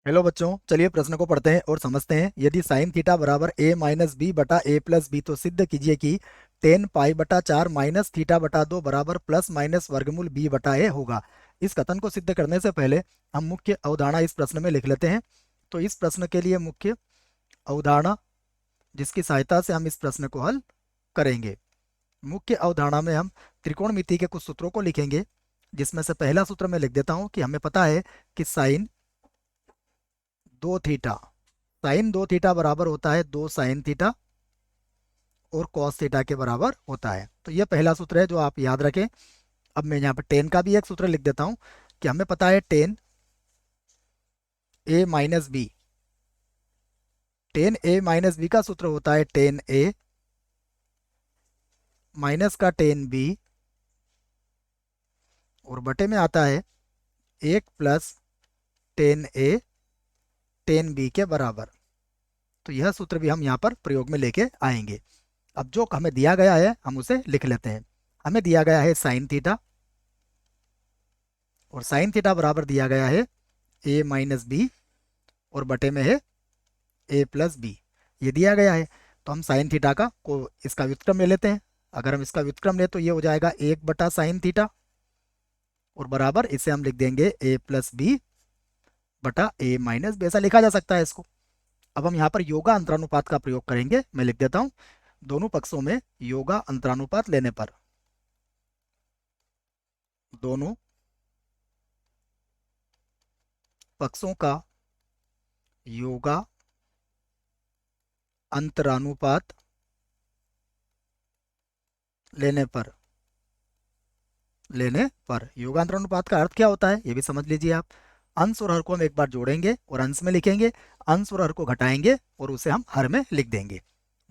Hello बच्चों, चलिए प्रश्न को पढ़ते हैं और समझते हैं। यदि साइन थीटा बराबर a माइनस बी बटा a प्लस बी, तो सिद्ध कीजिए कि टेन पाई बटा 4 माइनस थीटा बटा 2 बराबर प्लस माइनस वर्गमूल b बटा a होगा। इस कथन को सिद्ध करने से पहले हम मुख्य अवधारणा इस प्रश्न में लिख लेते हैं। तो इस प्रश्न के लिए मुख्य अवधारणा जिसकी सहायता से हम इस प्रश्न को हल करेंगे, मुख्य अवधारणा में हम त्रिकोणमिति के कुछ सूत्रों को लिखेंगे, जिसमें से पहला सूत्र मैं लिख देता हूं कि हमें पता है कि दो थीटा साइन दो थीटा बराबर होता है दो साइन थीटा और कॉस थीटा के बराबर होता है। तो ये पहला सूत्र है जो आप याद रखें। अब मैं यहाँ पर टेन का भी एक सूत्र लिख देता हूँ कि हमें पता है टेन ए माइनस बी का सूत्र होता है टेन ए माइनस का टेन बी और बटे में आता है एक प्लस टेन ए टेन बी के बराबर। तो यह सूत्र भी हम यहाँ पर प्रयोग में लेके आएंगे। अब जो हमें दिया गया है हम उसे लिख लेते हैं। हमें दिया गया है साइन थीटा और साइन थीटा बराबर दिया गया है ए माइनस बी और बटे में है ए प्लस बी। ये दिया गया है तो हम साइन थीटा का को इसका व्युत्क्रम ले लेते हैं। अगर हम इसका व्युत्क्रम ले तो ये हो जाएगा एक बटा साइन थीटा और बराबर इसे हम लिख देंगे ए प्लस बी बटा ए माइनस बी। ऐसा लिखा जा सकता है इसको। अब हम यहाँ पर योगा अंतरानुपात का प्रयोग करेंगे। मैं लिख देता हूँ, दोनों पक्षों में योगा अंतरानुपात लेने पर दोनों पक्षों का योगा अंतरानुपात लेने पर योगांतरानुपात का अर्थ क्या होता है ये भी समझ लीजिए आप। अंश और हर को हम एक बार जोड़ेंगे और अंश में लिखेंगे, अंश और हर को घटाएंगे और उसे हम हर में लिख देंगे।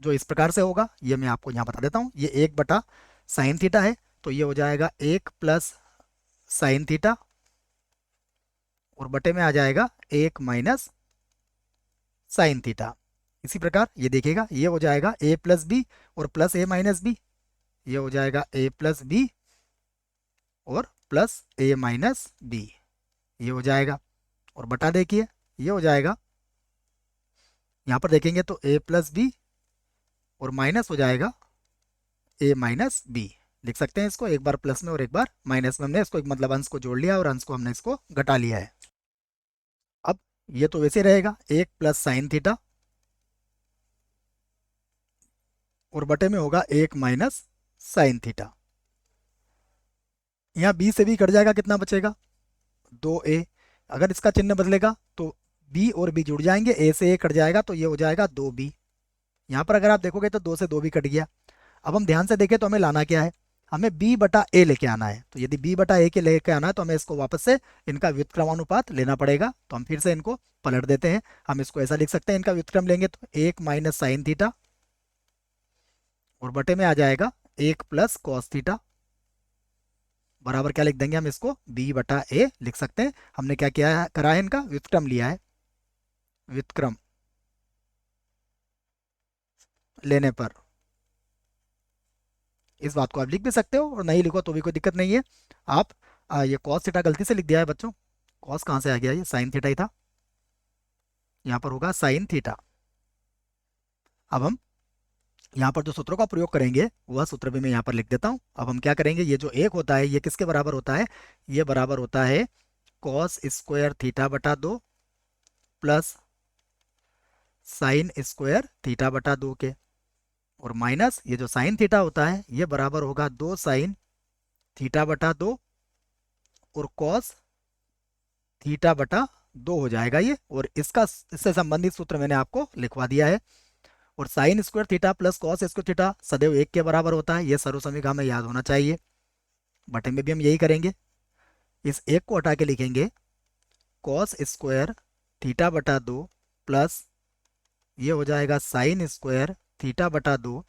जो इस प्रकार से होगा ये मैं आपको यहाँ बता देता हूँ। ये एक बटा साइन थीटा है तो ये हो जाएगा एक प्लस साइन थीटा और बटे में आ जाएगा एक माइनस साइन थीटा। इसी प्रकार ये देखिएगा, ये हो जाएगा ए प्लस बी और प्लस ए माइनस बी। ये हो जाएगा ए प्लस बी और प्लस ए माइनस बी। ये हो जाएगा और बटा देखिए ये हो जाएगा, यहाँ पर देखेंगे तो ए प्लस बी और माइनस हो जाएगा ए माइनस बी। लिख सकते हैं इसको एक बार प्लस में और एक बार माइनस में। हमने इसको एक मतलब अंश को जोड़ लिया और अंश को हमने इसको घटा लिया है। अब ये तो वैसे रहेगा एक प्लस साइन थीटा और बटे में होगा एक माइनस साइन थीटा। यहाँ बी से बी कट जाएगा, कितना बचेगा दो ए। अगर इसका चिन्ह बदलेगा तो बी और बी जुड़ जाएंगे, ए से ए कट जाएगा तो ये हो जाएगा दो बी। यहाँ पर अगर आप देखोगे तो दो से दो भी कट गया। अब हम ध्यान से देखें तो हमें लाना क्या है, हमें b बटा ए लेके आना है। तो यदि b बटा ए के लेके आना है तो हमें इसको वापस से इनका व्युत्क्रमानुपात लेना पड़ेगा। तो हम फिर से इनको पलट देते हैं। हम इसको ऐसा लिख सकते हैं, इनका व्युत्क्रम लेंगे तो एक माइनस साइन थीटा और बटे में आ जाएगा एक प्लस कॉस थीटा बराबर क्या लिख देंगे हम इसको b बटा ए लिख सकते हैं। हमने क्या किया है, करा है, इनका व्युत्क्रम लिया है। व्युत्क्रम लेने पर इस बात को आप लिख भी सकते हो और नहीं लिखो तो भी कोई दिक्कत नहीं है। आप ये कॉस थीटा गलती से लिख दिया है बच्चों। कॉस कहाँ से आ गया, ये साइन थीटा ही था। यहाँ पर होगा साइन थीटा। अब हम यहाँ पर जो सूत्रों का प्रयोग करेंगे वह सूत्र भी मैं यहाँ पर लिख देता हूँ। अब हम क्या करेंगे, ये जो एक होता है ये किसके बराबर होता है, ये बराबर होता है कॉस स्क्वायर थीटा बटा दो प्लस साइन स्क्वायर थीटा बटा दो के और माइनस ये जो साइन थीटा होता है ये बराबर होगा दो साइन थीटा बटा दो और कॉस थीटा बटा दो हो जाएगा ये। और इसका इससे संबंधित सूत्र मैंने आपको लिखवा दिया है। और sine square theta plus cos square theta सदैव एक के बराबर होता है, ये सर्वसमीका हमें याद होना चाहिए। बटे में भी हम यही करेंगे, इस एक को हटा के लिखेंगे कॉस स्क्वायर थीटा बटा दो प्लस ये हो जाएगा साइन स्क्वायर थीटा बटा दो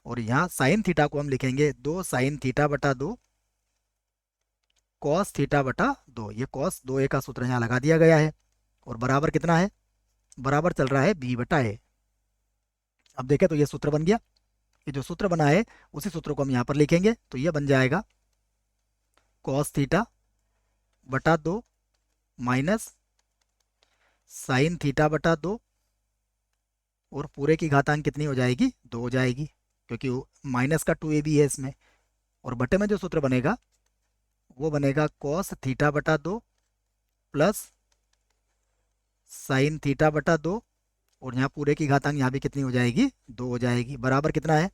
और यहाँ साइन थीटा को हम लिखेंगे दो साइन थीटा बटा दो कॉस थीटा बटा दो। ये कॉस दो ए का सूत्र यहाँ लगा दिया गया है और बराबर कितना है, बराबर चल रहा है बी बटा ए। अब देखें तो ये सूत्र बन गया। ये जो सूत्र बना है उसी सूत्र को हम यहाँ पर लिखेंगे तो ये बन जाएगा कॉस थीटा बटा दो माइनस साइन थीटा बटा 2, और पूरे की घातांक कितनी हो जाएगी, 2 हो जाएगी, क्योंकि माइनस का 2a भी है इसमें। और बटे में जो सूत्र बनेगा वो बनेगा कॉस थीटा बटा 2 प्लस साइन थीटा बटा 2, और यहाँ पूरे की घातांक यहाँ भी कितनी हो जाएगी, 2 हो जाएगी, बराबर कितना है,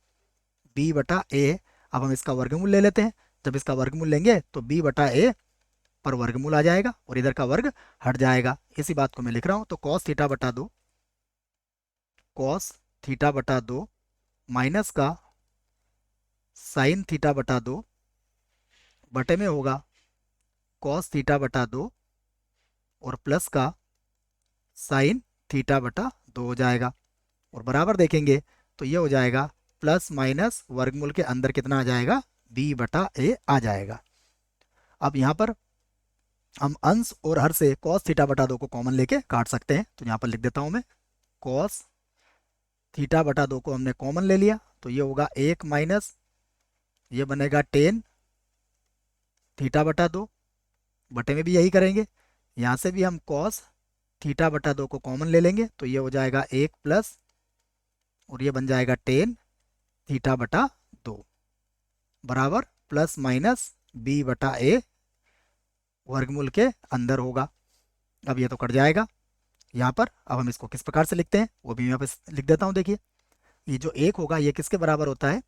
b बटा ए। अब हम इसका वर्गमूल ले लेते हैं। जब इसका वर्गमूल लेंगे तो b बटा ए पर वर्गमूल आ जाएगा और इधर का वर्ग हट जाएगा। इसी बात को मैं लिख रहा हूँ। तो कॉस थीटा बटा 2, कॉस थीटा बटा 2 माइनस का साइन थीटा बटा 2 बटे में होगा कॉस थीटा बटा 2 और प्लस का साइन थीटा बटा 2 हो जाएगा, और बराबर देखेंगे तो ये हो जाएगा प्लस माइनस वर्गमूल के अंदर कितना आ जाएगा, b बटा ए आ जाएगा। अब यहाँ पर हम अंश और हर से कॉस थीटा बटा 2 को कॉमन लेके काट सकते हैं। तो यहाँ पर लिख देता हूँ मैं, कॉस थीटा बटा 2 को हमने कॉमन ले लिया, तो ये होगा 1 माइनस, ये बनेगा टेन थीटा बटा 2, बटे में भी यही करेंगे। यहाँ से भी हम कॉस थीटा बटा 2 को कॉमन ले लेंगे, तो ये हो जाएगा 1 प्लस, और ये बन जाएगा टेन थीटा बटा 2 बराबर प्लस माइनस b बटा ए वर्गमूल के अंदर होगा। अब ये तो कट जाएगा यहाँ पर। अब हम इसको किस प्रकार से लिखते हैं वो भी मैं यहाँ पे लिख देता हूँ। देखिए, ये जो 1 होगा ये किसके बराबर होता है,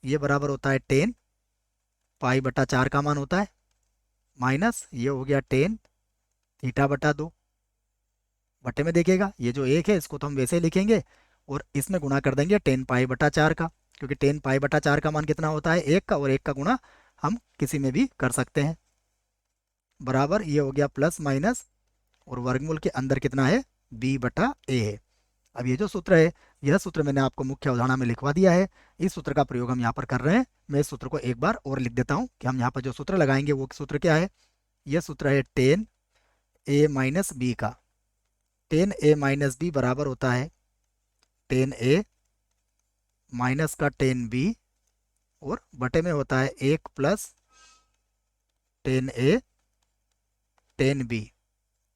ये बराबर होता है टेन पाई बटा 4 का मान होता है, माइनस ये हो गया टेन थीटा बटा 2, बटे में देखिएगा ये जो 1 है इसको तो हम वैसे ही लिखेंगे और इसमें गुणा कर देंगे टेन पाई बटा 4 का, क्योंकि टेन पाई बटा 4 का मान कितना होता है, 1 का, और 1 का गुणा हम किसी में भी कर सकते हैं, बराबर ये हो गया प्लस माइनस, और वर्गमूल के अंदर कितना है, b बटा ए है। अब ये जो सूत्र है, यह सूत्र मैंने आपको मुख्य अवधारणा में लिखवा दिया है। इस सूत्र का प्रयोग हम यहाँ पर कर रहे हैं। मैं इस सूत्र को एक बार और लिख देता हूँ कि हम यहाँ पर जो सूत्र लगाएंगे वो सूत्र क्या है। यह सूत्र है टेन ए माइनस बी का। टेन ए माइनस बी बराबर होता है टेन ए माइनस का टेन बी, और बटे में होता है 1 प्लस टेन ए टेन बी।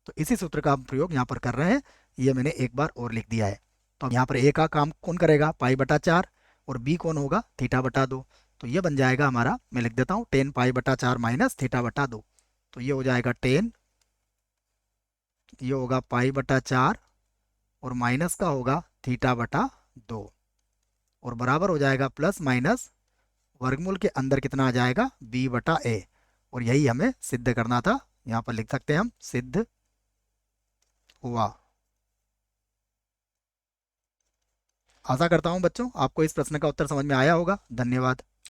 तो इसी सूत्र का हम प्रयोग यहाँ पर कर रहे हैं। ये मैंने एक बार और लिख दिया है। तो यहाँ पर ए का काम कौन करेगा, पाई बटा 4, और बी कौन होगा, थीटा बटा 2। तो ये बन जाएगा हमारा, मैं लिख देता हूँ, टेन पाई बटा 4 माइनस थीटा बटा 2। तो ये हो जाएगा टेन, ये होगा पाई बटा 4, और माइनस का होगा थीटा बटा 2, और बराबर हो जाएगा प्लस माइनस वर्गमूल के अंदर कितना आ जाएगा, b बटा ए। और यही हमें सिद्ध करना था। यहाँ पर लिख सकते हैं हम, सिद्ध हुआ। आशा करता हूँ बच्चों आपको इस प्रश्न का उत्तर समझ में आया होगा। धन्यवाद।